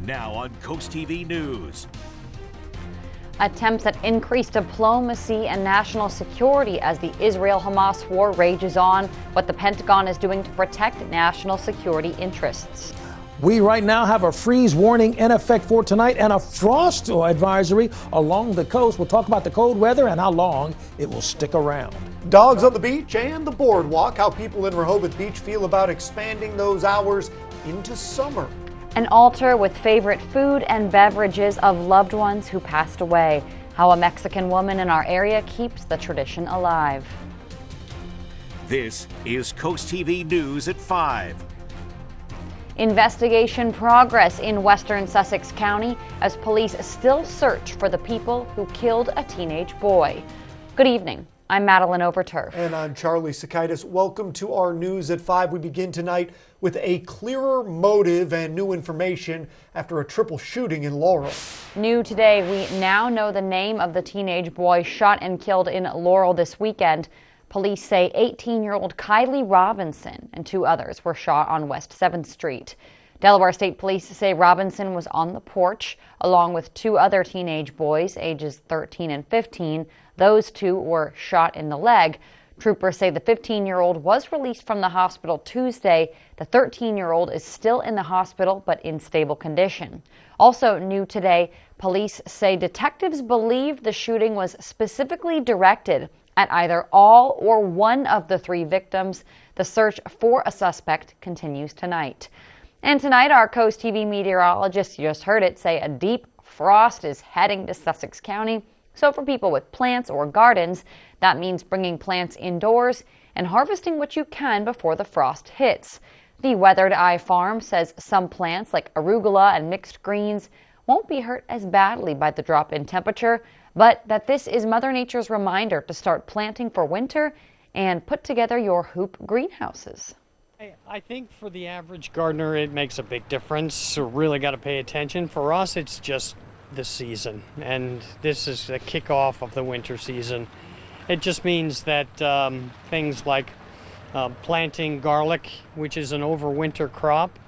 Now on Coast TV News. Attempts at increased diplomacy and national security as the Israel-Hamas war rages on. What the Pentagon is doing to protect national security interests. We right now have a freeze warning in effect for tonight and a frost advisory along the coast. We'll talk about the cold weather and how long it will stick around. Dogs on the beach and the boardwalk, how people in Rehoboth Beach feel about expanding those hours into summer. An altar with favorite food and beverages of loved ones who passed away. How a Mexican woman in our area keeps the tradition alive. This is Coast TV News at 5. Investigation progress in western Sussex County as police still search for the people who killed a teenage boy. Good evening. I'm Madeline Overturf. And I'm Charlie Sakaitis. Welcome to our News at 5. We begin tonight with a clearer motive and new information after a triple shooting in Laurel. New today, we now know the name of the teenage boy shot and killed in Laurel this weekend. Police say 18-year-old Kylie Robinson and two others were shot on West 7th Street. Delaware State Police say Robinson was on the porch along with two other teenage boys, ages 13 and 15. Those two were shot in the leg. Troopers say the 15-year-old was released from the hospital Tuesday. The 13-year-old is still in the hospital but in stable condition. Also new today, police say detectives believe the shooting was specifically directed at either all or one of the three victims. The search for a suspect continues tonight. And tonight, our Coast TV meteorologist, you just heard it, say a deep frost is heading to Sussex County. So for people with plants or gardens, that means bringing plants indoors and harvesting what you can before the frost hits. The Weathered Eye Farm says some plants like arugula and mixed greens won't be hurt as badly by the drop in temperature, but that this is Mother Nature's reminder to start planting for winter and put together your hoop greenhouses. I think for the average gardener, it makes a big difference. So really got to pay attention. For us, it's just the season, and this is the kickoff of the winter season. It just means that things like planting garlic, which is an overwinter crop,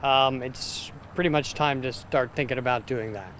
it's pretty much time to start thinking about doing that.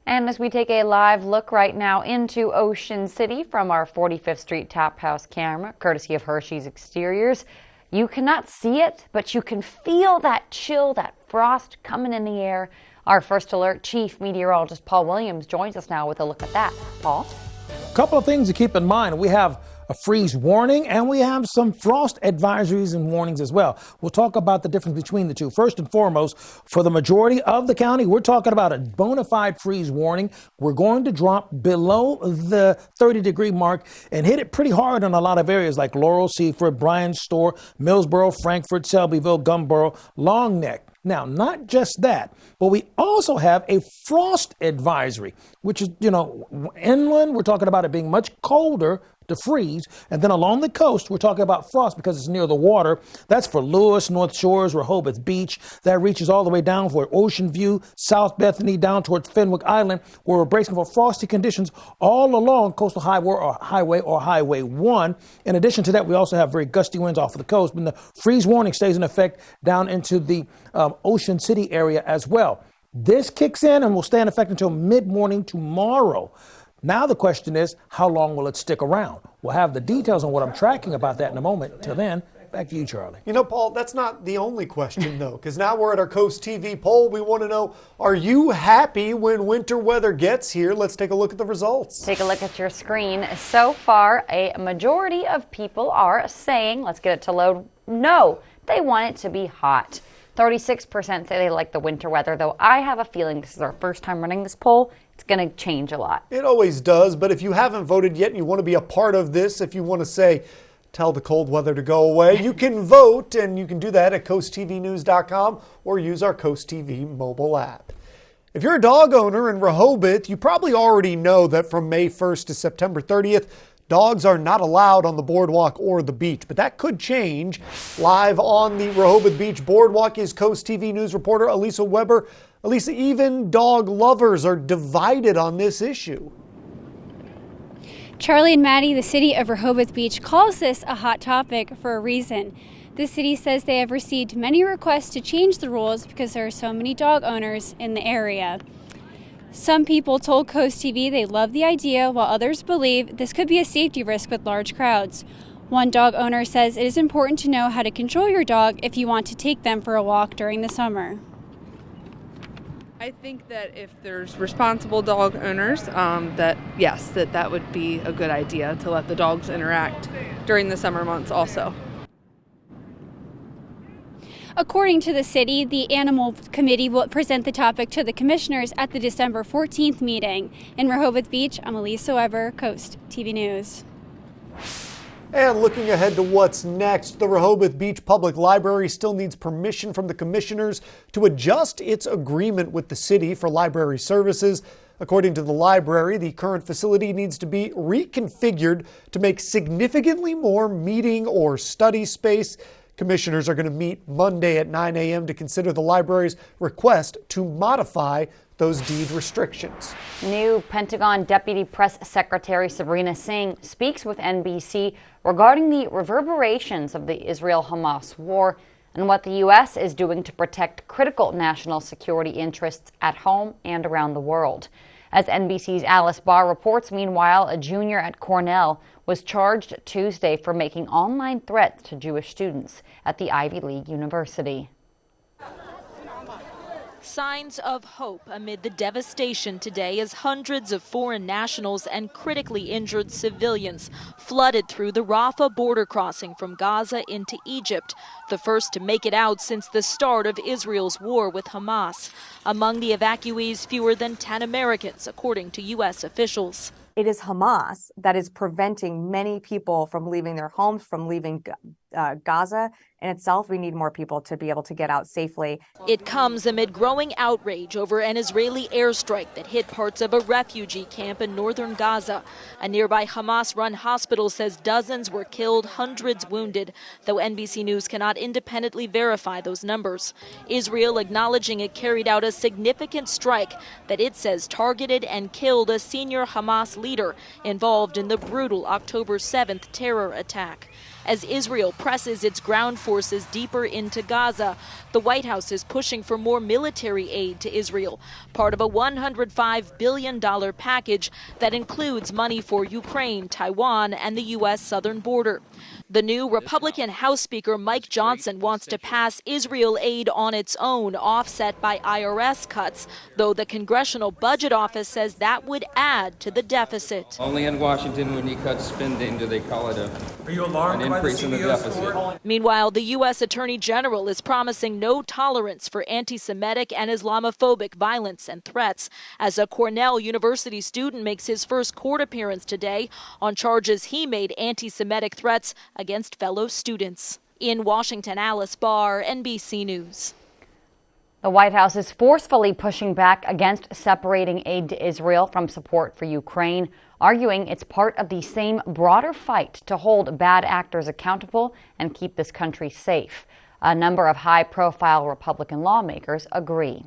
And as we take a live look right now into Ocean City from our 45th Street Tap House camera, courtesy of Hershey's Exteriors, you cannot see it, but you can feel that chill, that frost coming in the air. Our First Alert Chief Meteorologist Paul Williams joins us now with a look at that. Paul? A couple of things to keep in mind. We have a freeze warning and we have some frost advisories and warnings as well. We'll talk about the difference between the two. First and foremost, for the majority of the county, we're talking about a bona fide freeze warning. We're going to drop below the 30-degree mark and hit it pretty hard in a lot of areas like Laurel, Seaford, Bryan Store, Millsboro, Frankfort, Selbyville, Gumboro, Long Neck. Now, not just that, but we also have a frost advisory, which is, inland, we're talking about it being much colder to freeze. And then along the coast, we're talking about frost because it's near the water. That's for Lewis, North Shores, Rehoboth Beach. That reaches all the way down for Ocean View, South Bethany, down towards Fenwick Island, where we're bracing for frosty conditions all along Coastal Highway or Highway 1. In addition to that, we also have very gusty winds off of the coast. And the freeze warning stays in effect down into the Ocean City area as well. This kicks in and will stay in effect until mid-morning tomorrow. Now the question is, how long will it stick around? We'll have the details on what I'm tracking about that in a moment. Till then, back to you, Charlie. Paul, that's not the only question, though, because now we're at our Coast TV poll. We want to know, are you happy when winter weather gets here? Let's take a look at the results. Take a look at your screen. So far, a majority of people are saying, let's get it to load, no, they want it to be hot. 36% say they like the winter weather, though I have a feeling this is our first time running this poll. It's going to change a lot. It always does, but if you haven't voted yet and you want to be a part of this, if you want to say, tell the cold weather to go away, you can vote, and you can do that at coasttvnews.com or use our Coast TV mobile app. If you're a dog owner in Rehoboth, you probably already know that from May 1st to September 30th, dogs are not allowed on the boardwalk or the beach, but that could change. Live on the Rehoboth Beach boardwalk is Coast TV News reporter Elisa Weber. Elisa, even dog lovers are divided on this issue. Charlie and Maddie, the city of Rehoboth Beach calls this a hot topic for a reason. The city says they have received many requests to change the rules because there are so many dog owners in the area. Some people told Coast TV they love the idea, while others believe this could be a safety risk with large crowds. One dog owner says it is important to know how to control your dog if you want to take them for a walk during the summer. I think that if there's responsible dog owners, that would be a good idea to let the dogs interact during the summer months also. According to the city, the Animal Committee will present the topic to the commissioners at the December 14th meeting. In Rehoboth Beach, I'm Elisa Weber, Coast TV News. And looking ahead to what's next, the Rehoboth Beach Public Library still needs permission from the commissioners to adjust its agreement with the city for library services. According to the library, the current facility needs to be reconfigured to make significantly more meeting or study space. Commissioners are going to meet Monday at 9 a.m. to consider the library's request to modify those deed restrictions. New Pentagon Deputy Press Secretary Sabrina Singh speaks with NBC regarding the reverberations of the Israel-Hamas war and what the U.S. is doing to protect critical national security interests at home and around the world. As NBC's Alice Barr reports, meanwhile, a junior at Cornell was charged Tuesday for making online threats to Jewish students at the Ivy League university. Signs of hope amid the devastation today as hundreds of foreign nationals and critically injured civilians flooded through the Rafah border crossing from Gaza into Egypt, the first to make it out since the start of Israel's war with Hamas. Among the evacuees, fewer than 10 Americans, according to U.S. officials. It is Hamas that is preventing many people from leaving their homes, from leaving Gaza. In itself, we need more people to be able to get out safely. It comes amid growing outrage over an Israeli airstrike that hit parts of a refugee camp in northern Gaza. A nearby Hamas-run hospital says dozens were killed, hundreds wounded, though NBC News cannot independently verify those numbers. Israel acknowledging it carried out a significant strike that it says targeted and killed a senior Hamas leader involved in the brutal October 7th terror attack. As Israel presses its ground forces deeper into Gaza, the White House is pushing for more military aid to Israel, part of a $105 billion package that includes money for Ukraine, Taiwan, and the U.S. southern border. The new Republican House Speaker Mike Johnson wants to pass Israel aid on its own, offset by IRS cuts, though the Congressional Budget Office says that would add to the deficit. Only in Washington, when you cut spending, do they call it an increase in the deficit. Meanwhile, the U.S. Attorney General is promising no tolerance for anti-Semitic and Islamophobic violence and threats as a Cornell University student makes his first court appearance today on charges he made anti-Semitic threats against fellow students. In Washington, Alice Barr, NBC News. The White House is forcefully pushing back against separating aid to Israel from support for Ukraine, arguing it's part of the same broader fight to hold bad actors accountable and keep this country safe. A number of high-profile Republican lawmakers agree.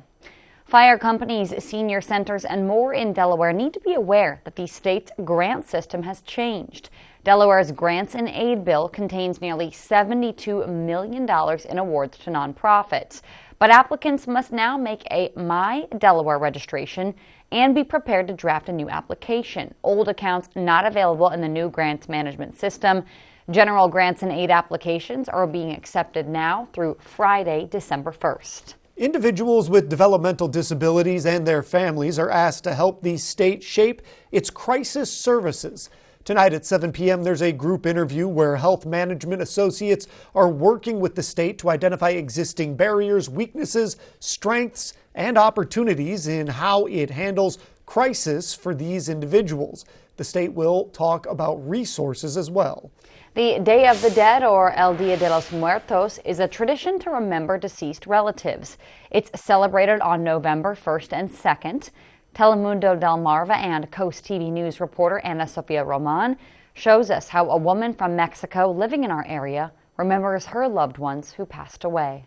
Fire companies, senior centers, and more in Delaware need to be aware that the state's grant system has changed. Delaware's Grants and Aid bill contains nearly $72 million in awards to nonprofits. But applicants must now make a My Delaware registration and be prepared to draft a new application. Old accounts not available in the new grants management system. General grants and aid applications are being accepted now through Friday, December 1st. Individuals with developmental disabilities and their families are asked to help the state shape its crisis services. Tonight at 7 p.m., there's a group interview where health management associates are working with the state to identify existing barriers, weaknesses, strengths, and opportunities in how it handles crisis for these individuals. The state will talk about resources as well. The Day of the Dead, or El Dia de los Muertos, is a tradition to remember deceased relatives. It's celebrated on November 1st and 2nd. Telemundo Delmarva and Coast TV News reporter Ana Sofia Roman shows us how a woman from Mexico living in our area remembers her loved ones who passed away.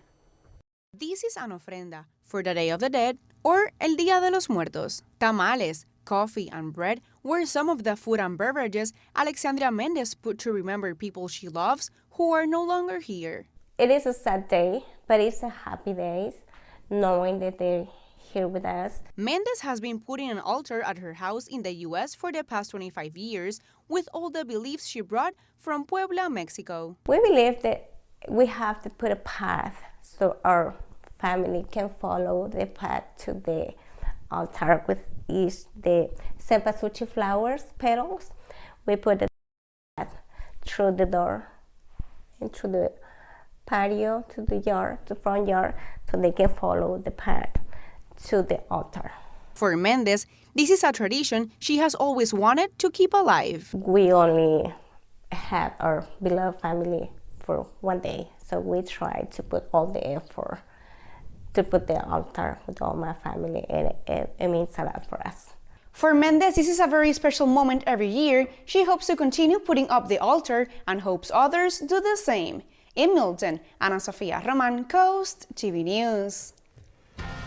This is an ofrenda for the Day of the Dead, or El Dia de los Muertos. Tamales, coffee, and bread were some of the food and beverages Alexandria Mendez put to remember people she loves who are no longer here. It is a sad day, but it's a happy day, knowing that they're here with us. Mendez has been putting an altar at her house in the U.S. for the past 25 years with all the beliefs she brought from Puebla, Mexico. We believe that we have to put a path so our family can follow the path to the altar with the cempasúchil flowers, petals. We put the path through the door and through the patio to the yard, the front yard, so they can follow the path to the altar. For Mendez, this is a tradition she has always wanted to keep alive. We only have our beloved family for one day, so we try to put all the effort to put the altar with all my family, and it means a lot for us. For Mendez, this is a very special moment every year. She hopes to continue putting up the altar and hopes others do the same. In Milton, Ana Sofia Roman, Coast TV News.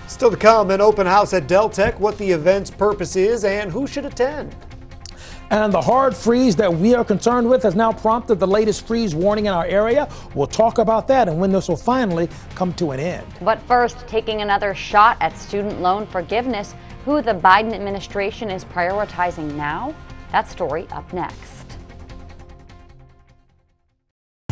Still to come, an open house at Deltec, what the event's purpose is and who should attend. And the hard freeze that we are concerned with has now prompted the latest freeze warning in our area. We'll talk about that and when this will finally come to an end. But first, taking another shot at student loan forgiveness, who the Biden administration is prioritizing now? That story up next.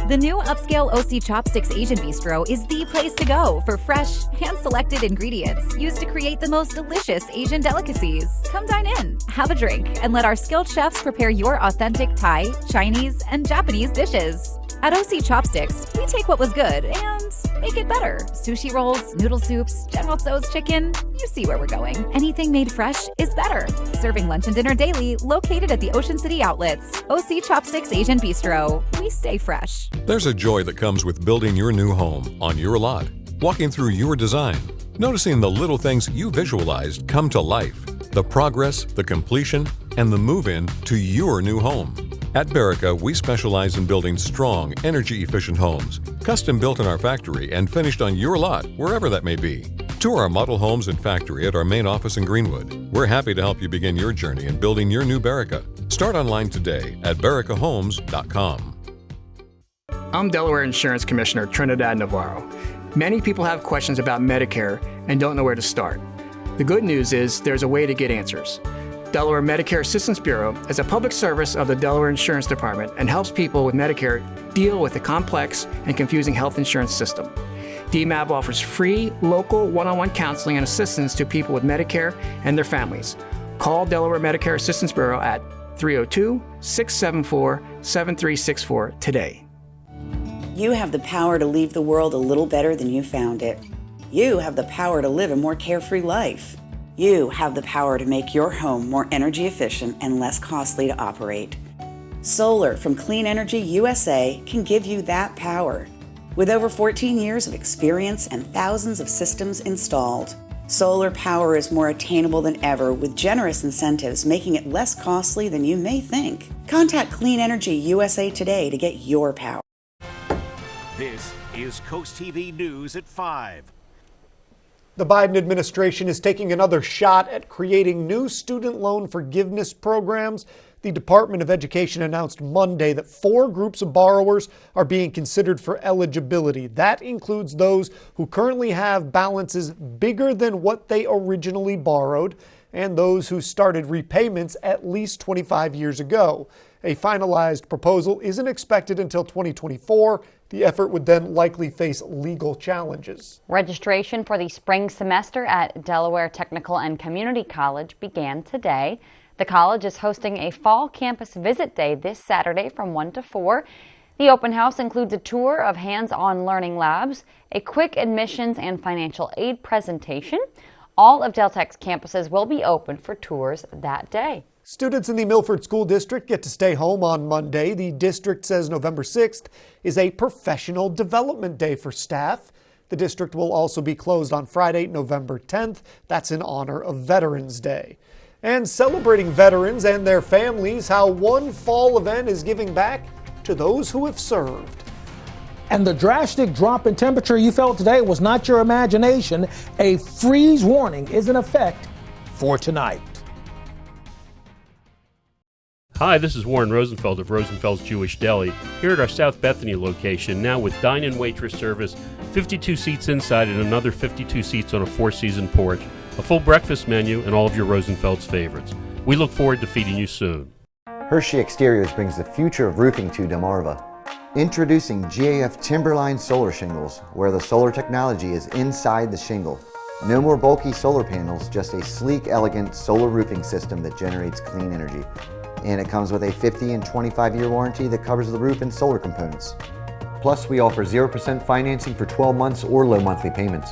The new upscale OC Chopsticks Asian Bistro is the place to go for fresh, hand-selected ingredients used to create the most delicious Asian delicacies. Come dine in, have a drink, and let our skilled chefs prepare your authentic Thai, Chinese, and Japanese dishes. At OC Chopsticks, we take what was good and make it better. Sushi rolls, noodle soups, General Tso's chicken, you see where we're going. Anything made fresh is better. Serving lunch and dinner daily, located at the Ocean City outlets. OC Chopsticks Asian Bistro, we stay fresh. There's a joy that comes with building your new home on your lot, walking through your design, noticing the little things you visualized come to life, the progress, the completion, and the move-in to your new home. At Berica, we specialize in building strong, energy-efficient homes, custom built in our factory and finished on your lot, wherever that may be. Tour our model homes and factory at our main office in Greenwood. We're happy to help you begin your journey in building your new Berica. Start online today at bericahomes.com. I'm Delaware Insurance Commissioner Trinidad Navarro. Many people have questions about Medicare and don't know where to start. The good news is there's a way to get answers. Delaware Medicare Assistance Bureau is a public service of the Delaware Insurance Department and helps people with Medicare deal with the complex and confusing health insurance system. DMAB offers free, local, one-on-one counseling and assistance to people with Medicare and their families. Call Delaware Medicare Assistance Bureau at 302-674-7364 today. You have the power to leave the world a little better than you found it. You have the power to live a more carefree life. You have the power to make your home more energy efficient and less costly to operate. Solar from Clean Energy USA can give you that power. With over 14 years of experience and thousands of systems installed, solar power is more attainable than ever with generous incentives, making it less costly than you may think. Contact Clean Energy USA today to get your power. This is Coast TV News at 5. The Biden administration is taking another shot at creating new student loan forgiveness programs. The Department of Education announced Monday that 4 groups of borrowers are being considered for eligibility. That includes those who currently have balances bigger than what they originally borrowed, and those who started repayments at least 25 years ago. A finalized proposal isn't expected until 2024. The effort would then likely face legal challenges. Registration for the spring semester at Delaware Technical and Community College began today. The college is hosting a fall campus visit day this Saturday from 1 to 4. The open house includes a tour of hands-on learning labs, a quick admissions and financial aid presentation. All of Deltec's campuses will be open for tours that day. Students in the Milford School District get to stay home on Monday. The district says November 6th is a professional development day for staff. The district will also be closed on Friday, November 10th. That's in honor of Veterans Day. And celebrating veterans and their families, how one fall event is giving back to those who have served. And the drastic drop in temperature you felt today was not your imagination. A freeze warning is in effect for tonight. Hi, this is Warren Rosenfeld of Rosenfeld's Jewish Deli, here at our South Bethany location, now with dine-in waitress service, 52 seats inside and another 52 seats on a four-season porch, a full breakfast menu, and all of your Rosenfeld's favorites. We look forward to feeding you soon. Hershey Exteriors brings the future of roofing to Delmarva. Introducing GAF Timberline solar shingles, where the solar technology is inside the shingle. No more bulky solar panels, just a sleek, elegant solar roofing system that generates clean energy. And it comes with a 50 and 25-year warranty that covers the roof and solar components. Plus, we offer 0% financing for 12 months or low monthly payments.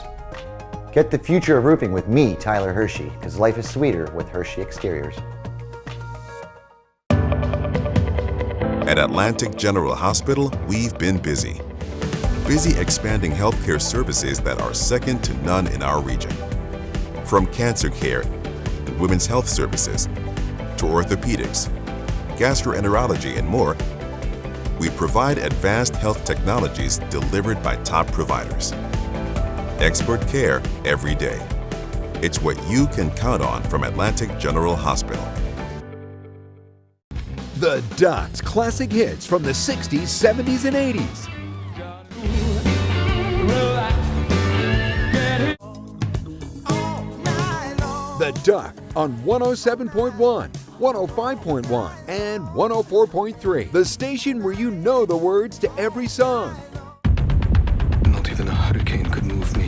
Get the future of roofing with me, Tyler Hershey, because life is sweeter with Hershey Exteriors. At Atlantic General Hospital, we've been busy. Busy expanding healthcare services that are second to none in our region. From cancer care and women's health services to orthopedics, gastroenterology, and more, we provide advanced health technologies delivered by top providers. Expert care every day. It's what you can count on from Atlantic General Hospital. The Dots classic hits from the 60s, 70s, and 80s. The Duck on 107.1, 105.1, and 104.3. The station where you know the words to every song. Not even a hurricane could move me.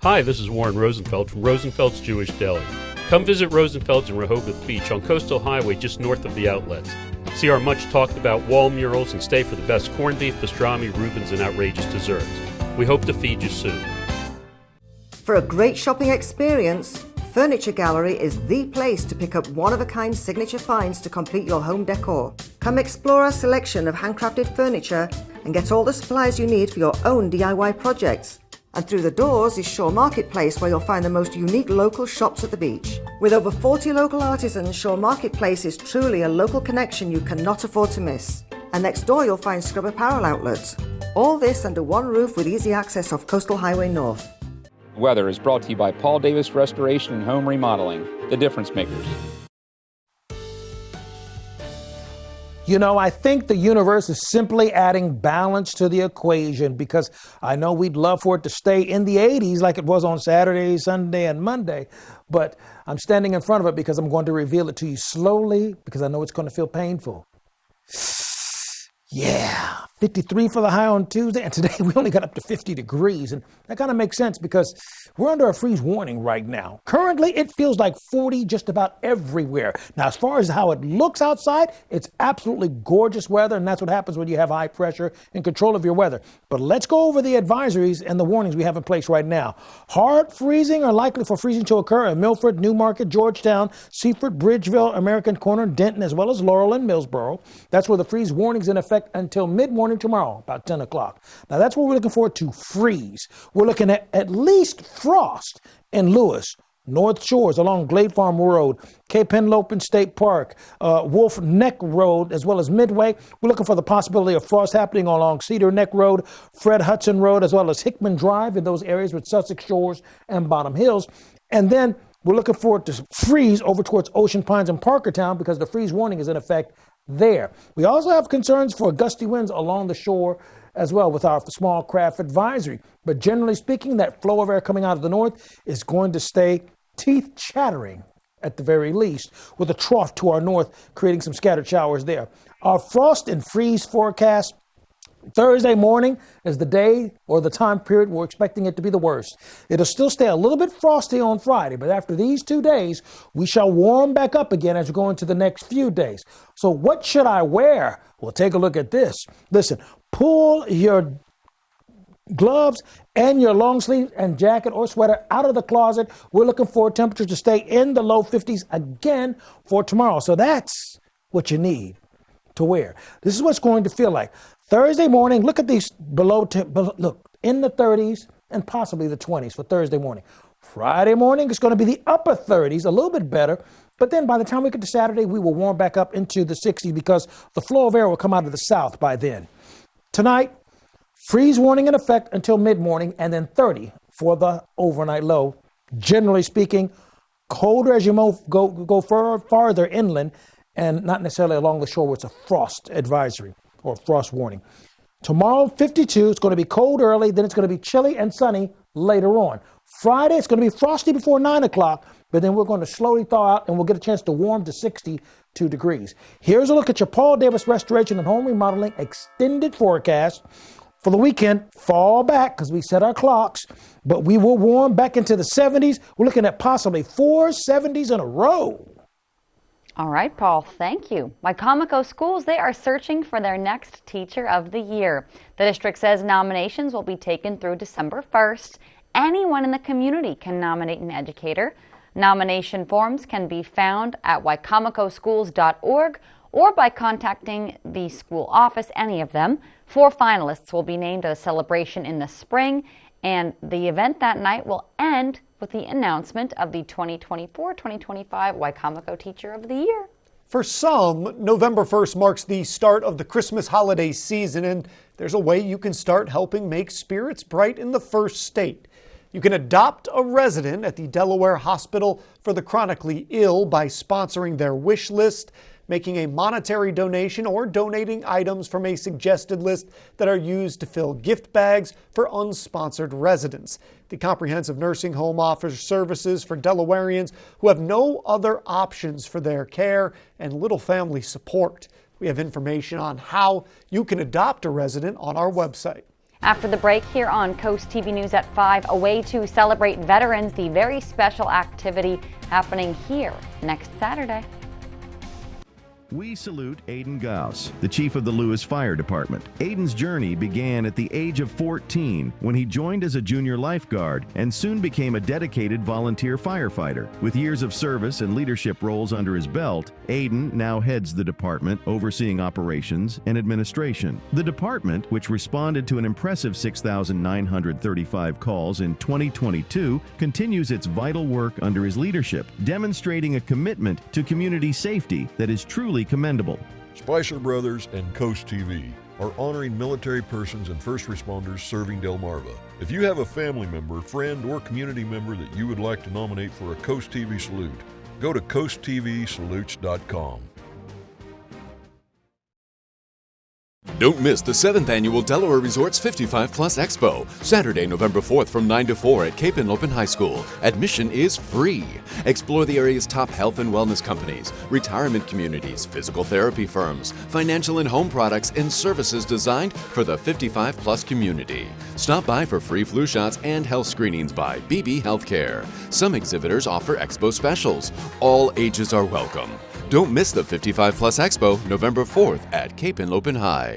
Hi, this is Warren Rosenfeld from Rosenfeld's Jewish Deli. Come visit Rosenfeld's in Rehoboth Beach on Coastal Highway just north of the outlets. See our much talked about wall murals and stay for the best corned beef, pastrami, Reubens, and outrageous desserts. We hope to feed you soon. For a great shopping experience, Furniture Gallery is the place to pick up one-of-a-kind signature finds to complete your home decor. Come explore our selection of handcrafted furniture and get all the supplies you need for your own DIY projects. And through the doors is Shore Marketplace, where you'll find the most unique local shops at the beach. With over 40 local artisans, Shore Marketplace is truly a local connection you cannot afford to miss. And next door you'll find Scrub Apparel outlets. All this under one roof with easy access off Coastal Highway North. Weather is brought to you by Paul Davis Restoration and Home Remodeling, the difference makers. You know, I think the universe is simply adding balance to the equation, because I know we'd love for it to stay in the 80s like it was on Saturday, Sunday, and Monday. But I'm standing in front of it because I'm going to reveal it to you slowly, because I know it's going to feel painful. Yeah, 53 for the high on Tuesday, and today we only got up to 50 degrees, and that kind of makes sense because we're under a freeze warning right now. Currently, it feels like 40 just about everywhere. Now, as far as how it looks outside, it's absolutely gorgeous weather, and that's what happens when you have high pressure and control of your weather. But let's go over the advisories and the warnings we have in place right now. Hard freezing or likely for freezing to occur in Milford, Newmarket, Georgetown, Seaford, Bridgeville, American Corner, Denton, as well as Laurel and Millsboro. That's where the freeze warning's in effect until mid-morning tomorrow, about 10 o'clock. Now, that's what we're looking for to freeze. We're looking at least frost in Lewis, North Shores along Glade Farm Road, Cape Henlopen State Park, Wolf Neck Road, as well as Midway. We're looking for the possibility of frost happening along Cedar Neck Road, Fred Hudson Road, as well as Hickman Drive in those areas with Sussex Shores and Bottom Hills. And then we're looking for it to freeze over towards Ocean Pines and Parkertown because the freeze warning is in effect there. We also have concerns for gusty winds along the shore as well with our small craft advisory. But generally speaking, that flow of air coming out of the north is going to stay teeth chattering at the very least, with a trough to our north creating some scattered showers there. Our frost and freeze forecast Thursday morning is the day or the time period we're expecting it to be the worst. It'll still stay a little bit frosty on Friday, but after these 2 days, we shall warm back up again as we go into the next few days. So what should I wear? Well, take a look at this. Listen, pull your gloves and your long sleeve and jacket or sweater out of the closet. We're looking for temperatures to stay in the low 50s again for tomorrow. So that's what you need to wear. This is what's going to feel like. Thursday morning, look at these look, in the 30s and possibly the 20s for Thursday morning. Friday morning, it's going to be the upper 30s, a little bit better. But then by the time we get to Saturday, we will warm back up into the 60s because the flow of air will come out of the south by then. Tonight, freeze warning in effect until mid-morning and then 30 for the overnight low. Generally speaking, colder as you go farther inland, and not necessarily along the shore where it's a frost advisory or frost warning. Tomorrow, 52. It's going to be cold early, then it's going to be chilly and sunny later on. Friday, it's going to be frosty before 9 o'clock, but then we're going to slowly thaw out and we'll get a chance to warm to 62 degrees. Here's a look at your Paul Davis Restoration and Home Remodeling extended forecast. For the weekend, fall back because we set our clocks, but we will warm back into the 70s. We're looking at possibly 4 70s in a row. All right, Paul, thank you. Wicomico schools, they are searching for their next teacher of the year. The district says nominations will be taken through December 1st. Anyone in the community can nominate an educator. Nomination forms can be found at wicomicoschools.org or by contacting the school office, any of them. 4 finalists will be named at a celebration in the spring, and the event that night will end with the announcement of the 2024-2025 Wicomico Teacher of the Year. For some, November 1st marks the start of the Christmas holiday season, and there's a way you can start helping make spirits bright in the first state. You can adopt a resident at the Delaware Hospital for the Chronically Ill by sponsoring their wish list, making a monetary donation, or donating items from a suggested list that are used to fill gift bags for unsponsored residents. The Comprehensive Nursing Home offers services for Delawareans who have no other options for their care and little family support. We have information on how you can adopt a resident on our website. After the break here on Coast TV News at 5, a way to celebrate veterans, the very special activity happening here next Saturday. We salute Aiden Gauss, the chief of the Lewis Fire Department. Aiden's journey began at the age of 14 when he joined as a junior lifeguard and soon became a dedicated volunteer firefighter. With years of service and leadership roles under his belt, Aiden now heads the department, overseeing operations and administration. The department, which responded to an impressive 6,935 calls in 2022, continues its vital work under his leadership, demonstrating a commitment to community safety that is truly commendable. Spicer Brothers and Coast TV are honoring military persons and first responders serving Delmarva. If you have a family member, friend, or community member that you would like to nominate for a Coast TV salute, go to coasttvsalutes.com. Don't miss the 7th Annual Delaware Resorts 55 Plus Expo, Saturday, November 4th from 9 to 4 at Cape and Lopin High School. Admission is free. Explore the area's top health and wellness companies, retirement communities, physical therapy firms, financial and home products, and services designed for the 55 plus community. Stop by for free flu shots and health screenings by BB Healthcare. Some exhibitors offer expo specials. All ages are welcome. Don't miss the 55 Plus Expo, November 4th at Cape and Lopin High.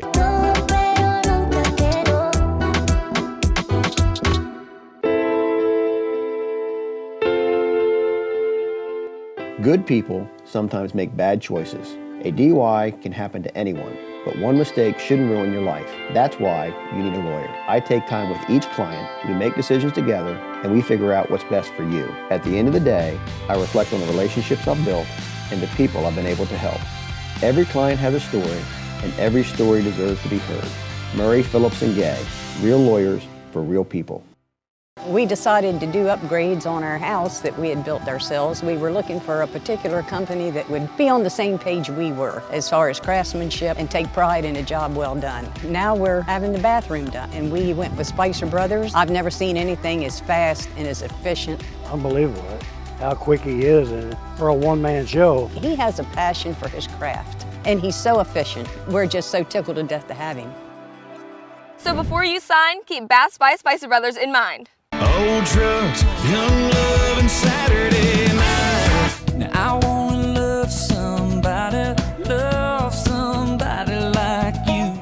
Good people sometimes make bad choices. A DUI can happen to anyone, but one mistake shouldn't ruin your life. That's why you need a lawyer. I take time with each client, we make decisions together, and we figure out what's best for you. At the end of the day, I reflect on the relationships I've built and the people I've been able to help. Every client has a story, and every story deserves to be heard. Murray, Phillips & Gay, real lawyers for real people. We decided to do upgrades on our house that we had built ourselves. We were looking for a particular company that would be on the same page we were as far as craftsmanship and take pride in a job well done. Now we're having the bathroom done, and we went with Spicer Brothers. I've never seen anything as fast and as efficient. Unbelievable how quick he is, and for a one-man show. He has a passion for his craft, and he's so efficient. We're just so tickled to death to have him. So before you sign, keep Bass by Spicer Brothers in mind. Old trucks, young love, and Saturday nights. Now I wanna love somebody like you.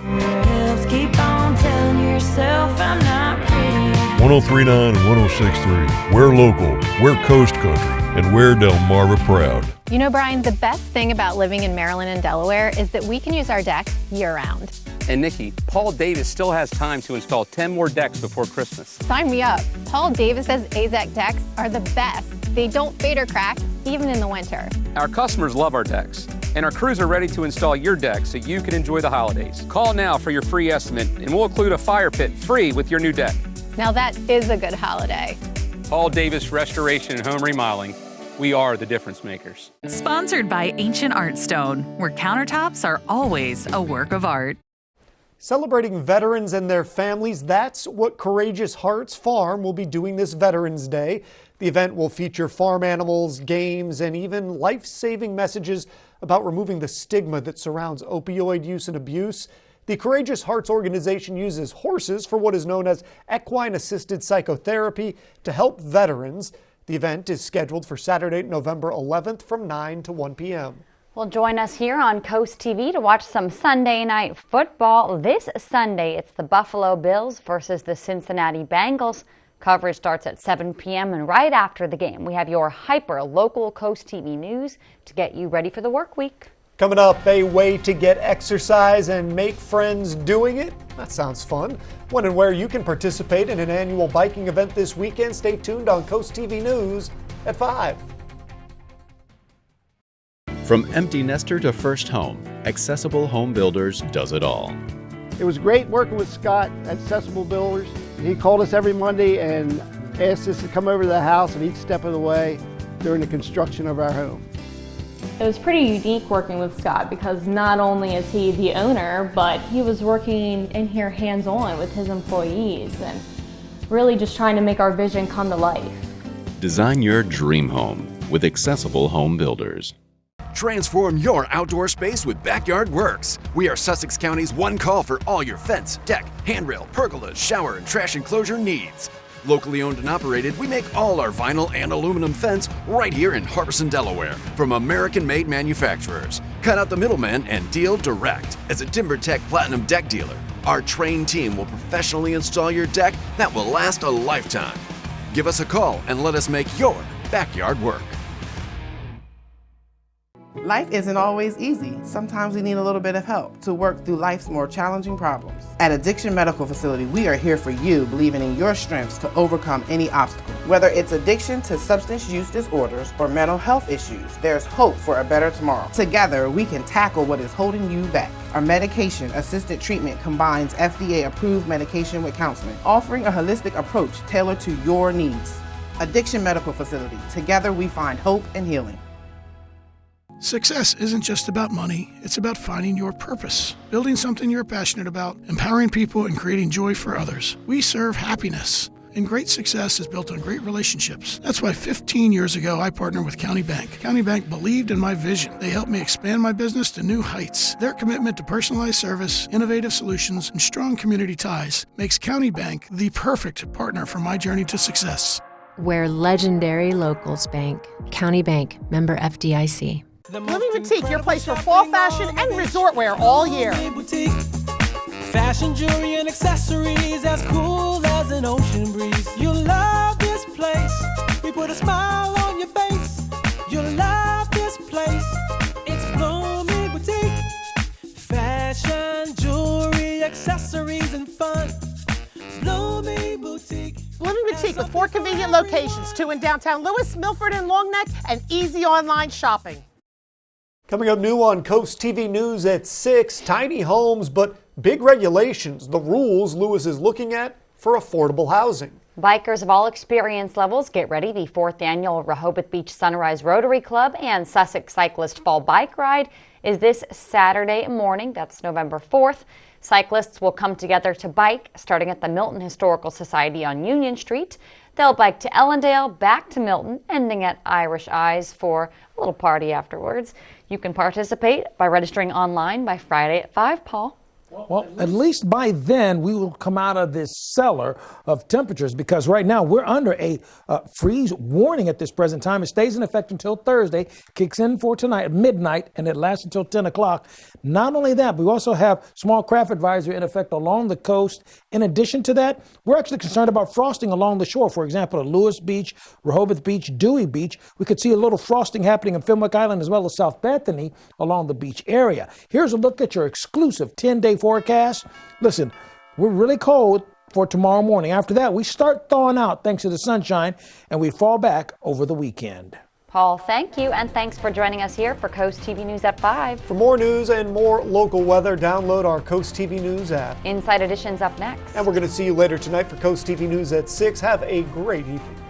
Just keep on telling yourself I'm not pretty. 1039 and 1063. We're local, we're coast country, and we're Delmarva proud. You know, Brian, the best thing about living in Maryland and Delaware is that we can use our decks year-round. And Nikki, Paul Davis still has time to install 10 more decks before Christmas. Sign me up. Paul Davis's AZEC decks are the best. They don't fade or crack, even in the winter. Our customers love our decks, and our crews are ready to install your deck so you can enjoy the holidays. Call now for your free estimate, and we'll include a fire pit free with your new deck. Now that is a good holiday. Paul Davis Restoration and Home Remodeling, We are the difference makers. Sponsored by Ancient Art Stone, where countertops are always a work of art. Celebrating veterans and their families, that's what Courageous Hearts Farm will be doing this Veterans Day. The event will feature farm animals, games, and even life-saving messages about removing the stigma that surrounds opioid use and abuse. The Courageous Hearts organization uses horses for what is known as equine-assisted psychotherapy to help veterans. The event is scheduled for Saturday, November 11th from 9 to 1 p.m. Well, join us here on Coast TV to watch some Sunday night football. This Sunday, it's the Buffalo Bills versus the Cincinnati Bengals. Coverage starts at 7 p.m. and right after the game, we have your hyper-local Coast TV news to get you ready for the work week. Coming up, a way to get exercise and make friends doing it. That sounds fun. When and where you can participate in an annual biking event this weekend. Stay tuned on Coast TV News at 5. From empty nester to first home, Accessible Home Builders does it all. It was great working with Scott at Accessible Builders. He called us every Monday and asked us to come over to the house at each step of the way during the construction of our home. It was pretty unique working with Scott because not only is he the owner, but he was working in here hands-on with his employees and really just trying to make our vision come to life. Design your dream home with Accessible Home Builders. Transform your outdoor space with Backyard Works. We are Sussex County's one call for all your fence, deck, handrail, pergolas, shower, and trash enclosure needs. Locally owned and operated, we make all our vinyl and aluminum fence right here in Harbison, Delaware, from American-made manufacturers. Cut out the middleman and deal direct. As a TimberTech Platinum Deck dealer, our trained team will professionally install your deck that will last a lifetime. Give us a call and let us make your backyard work. Life isn't always easy. Sometimes we need a little bit of help to work through life's more challenging problems. At Addiction Medical Facility, we are here for you, believing in your strengths to overcome any obstacle. Whether it's addiction to substance use disorders or mental health issues, there's hope for a better tomorrow. Together, we can tackle what is holding you back. Our medication-assisted treatment combines FDA-approved medication with counseling, offering a holistic approach tailored to your needs. Addiction Medical Facility. Together, we find hope and healing. Success isn't just about money, it's about finding your purpose, building something you're passionate about, empowering people, and creating joy for others. We serve happiness, and great success is built on great relationships. That's why 15 years ago, I partnered with County Bank. County Bank believed in my vision. They helped me expand my business to new heights. Their commitment to personalized service, innovative solutions, and strong community ties makes County Bank the perfect partner for my journey to success. Where legendary locals bank. County Bank, member FDIC. Blooming Boutique, your place for fall fashion and resort wear all year. Fashion, jewelry, and accessories as cool as an ocean breeze. You'll love this place. We put a smile on your face. You'll love this place. It's Blooming Boutique. Fashion, jewelry, accessories, and fun. Blooming Boutique. Blooming Boutique with 4 convenient locations, 2 in downtown Lewis, Milford, and Long Neck, and easy online shopping. Coming up new on Coast TV News at 6, tiny homes, but big regulations, the rules Lewis is looking at for affordable housing. Bikers of all experience levels get ready. The 4th annual Rehoboth Beach Sunrise Rotary Club and Sussex Cyclist Fall Bike Ride is this Saturday morning. That's November 4th. Cyclists will come together to bike, starting at the Milton Historical Society on Union Street. They'll bike to Ellendale, back to Milton, ending at Irish Eyes for a little party afterwards. You can participate by registering online by Friday at 5, Paul. Well, at least by then, we will come out of this cellar of temperatures, because right now we're under a freeze warning at this present time. It stays in effect until Thursday, kicks in for tonight at midnight, and it lasts until 10 o'clock. Not only that, we also have small craft advisory in effect along the coast. In addition to that, we're actually concerned about frosting along the shore. For example, at Lewis Beach, Rehoboth Beach, Dewey Beach, we could see a little frosting happening in Fenwick Island as well as South Bethany along the beach area. Here's a look at your exclusive 10-day forecast. Listen, we're really cold for tomorrow morning. After that, we start thawing out thanks to the sunshine, and we fall back over the weekend. Paul, thank you, and thanks for joining us here for Coast TV News at 5. For more news and more local weather, download our Coast TV News app. Inside Edition's up next. And we're going to see you later tonight for Coast TV News at 6. Have a great evening.